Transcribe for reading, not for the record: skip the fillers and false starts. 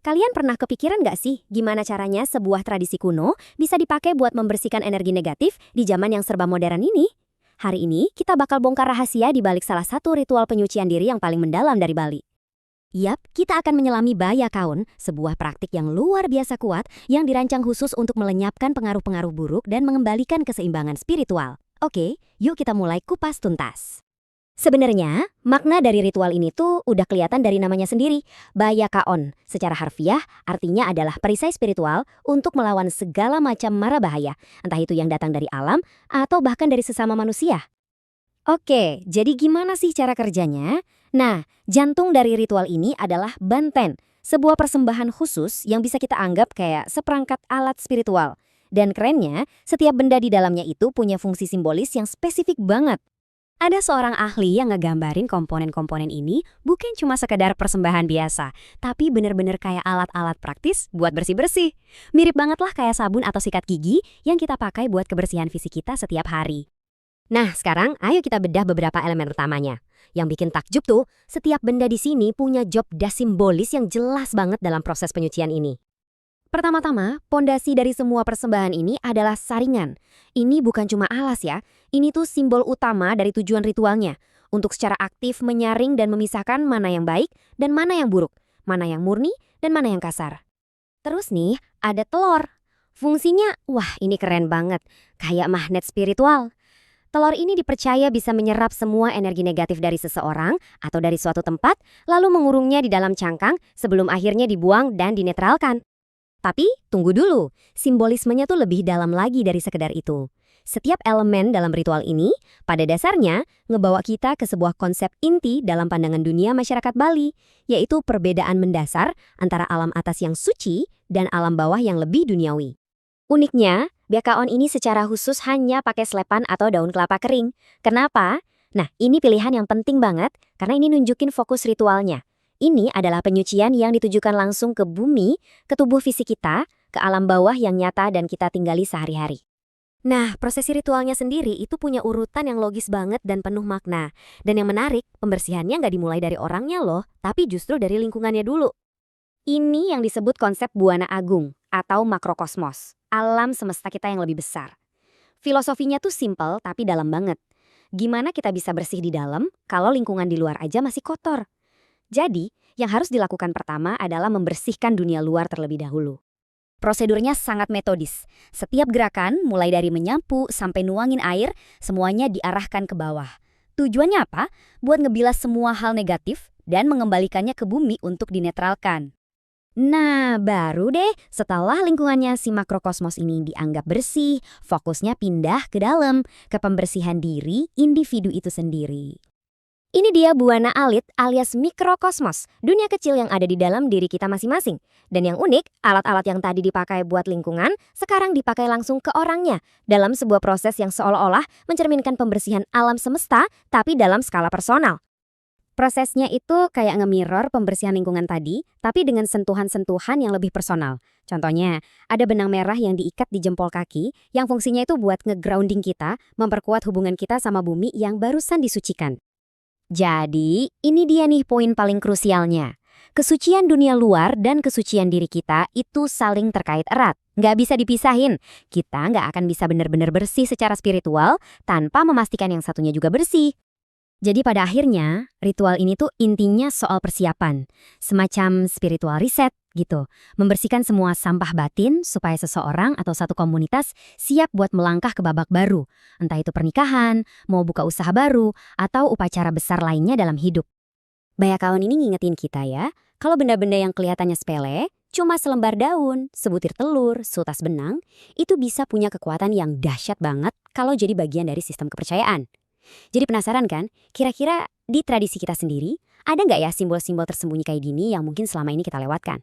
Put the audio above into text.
Kalian pernah kepikiran nggak sih gimana caranya sebuah tradisi kuno bisa dipakai buat membersihkan energi negatif di zaman yang serba modern ini? Hari ini kita bakal bongkar rahasia di balik salah satu ritual penyucian diri yang paling mendalam dari Bali. Yap, kita akan menyelami Baya Kaon, sebuah praktik yang luar biasa kuat yang dirancang khusus untuk melenyapkan pengaruh-pengaruh buruk dan mengembalikan keseimbangan spiritual. Oke, yuk kita mulai kupas tuntas. Sebenarnya, makna dari ritual ini tuh udah kelihatan dari namanya sendiri, Baya Kaon. Secara harfiah, artinya adalah perisai spiritual untuk melawan segala macam mara bahaya, entah itu yang datang dari alam atau bahkan dari sesama manusia. Oke, jadi gimana sih cara kerjanya? Nah, jantung dari ritual ini adalah banten, sebuah persembahan khusus yang bisa kita anggap kayak seperangkat alat spiritual. Dan kerennya, setiap benda di dalamnya itu punya fungsi simbolis yang spesifik banget. Ada seorang ahli yang ngegambarin komponen-komponen ini bukan cuma sekedar persembahan biasa, tapi bener-bener kayak alat-alat praktis buat bersih-bersih. Mirip banget lah kayak sabun atau sikat gigi yang kita pakai buat kebersihan fisik kita setiap hari. Nah, sekarang ayo kita bedah beberapa elemen utamanya. Yang bikin takjub tuh, setiap benda di sini punya job desk simbolis yang jelas banget dalam proses penyucian ini. Pertama-tama, pondasi dari semua persembahan ini adalah saringan. Ini bukan cuma alas ya, ini tuh simbol utama dari tujuan ritualnya. Untuk secara aktif menyaring dan memisahkan mana yang baik dan mana yang buruk, mana yang murni dan mana yang kasar. Terus nih, ada telur. Fungsinya, wah ini keren banget, kayak magnet spiritual. Telur ini dipercaya bisa menyerap semua energi negatif dari seseorang atau dari suatu tempat, lalu mengurungnya di dalam cangkang sebelum akhirnya dibuang dan dinetralkan. Tapi, tunggu dulu, simbolismenya tuh lebih dalam lagi dari sekedar itu. Setiap elemen dalam ritual ini, pada dasarnya, ngebawa kita ke sebuah konsep inti dalam pandangan dunia masyarakat Bali, yaitu perbedaan mendasar antara alam atas yang suci dan alam bawah yang lebih duniawi. Uniknya, Bakaon ini secara khusus hanya pakai selepan atau daun kelapa kering. Kenapa? Nah, ini pilihan yang penting banget, karena ini nunjukin fokus ritualnya. Ini adalah penyucian yang ditujukan langsung ke bumi, ke tubuh fisik kita, ke alam bawah yang nyata dan kita tinggali sehari-hari. Nah, prosesi ritualnya sendiri itu punya urutan yang logis banget dan penuh makna. Dan yang menarik, pembersihannya nggak dimulai dari orangnya loh, tapi justru dari lingkungannya dulu. Ini yang disebut konsep Buana Agung atau makrokosmos, alam semesta kita yang lebih besar. Filosofinya tuh simpel tapi dalam banget. Gimana kita bisa bersih di dalam kalau lingkungan di luar aja masih kotor? Jadi, yang harus dilakukan pertama adalah membersihkan dunia luar terlebih dahulu. Prosedurnya sangat metodis. Setiap gerakan, mulai dari menyapu sampai nuangin air, semuanya diarahkan ke bawah. Tujuannya apa? Buat ngebilas semua hal negatif dan mengembalikannya ke bumi untuk dinetralkan. Nah, baru deh setelah lingkungannya si makrokosmos ini dianggap bersih, fokusnya pindah ke dalam, ke pembersihan diri individu itu sendiri. Ini dia buana alit alias mikrokosmos, dunia kecil yang ada di dalam diri kita masing-masing. Dan yang unik, alat-alat yang tadi dipakai buat lingkungan, sekarang dipakai langsung ke orangnya, dalam sebuah proses yang seolah-olah mencerminkan pembersihan alam semesta, tapi dalam skala personal. Prosesnya itu kayak nge-mirror pembersihan lingkungan tadi, tapi dengan sentuhan-sentuhan yang lebih personal. Contohnya, ada benang merah yang diikat di jempol kaki, yang fungsinya itu buat nge-grounding kita, memperkuat hubungan kita sama bumi yang barusan disucikan. Jadi, ini dia nih poin paling krusialnya. Kesucian dunia luar dan kesucian diri kita itu saling terkait erat. Nggak bisa dipisahin. Kita nggak akan bisa benar-benar bersih secara spiritual tanpa memastikan yang satunya juga bersih. Jadi pada akhirnya, ritual ini tuh intinya soal persiapan. Semacam spiritual reset gitu. Membersihkan semua sampah batin supaya seseorang atau satu komunitas siap buat melangkah ke babak baru. Entah itu pernikahan, mau buka usaha baru, atau upacara besar lainnya dalam hidup. Bayakawan ini ngingetin kita ya, kalau benda-benda yang kelihatannya sepele, cuma selembar daun, sebutir telur, seutas benang, itu bisa punya kekuatan yang dahsyat banget kalau jadi bagian dari sistem kepercayaan. Jadi penasaran kan, kira-kira di tradisi kita sendiri, ada nggak ya simbol-simbol tersembunyi kayak gini yang mungkin selama ini kita lewatkan?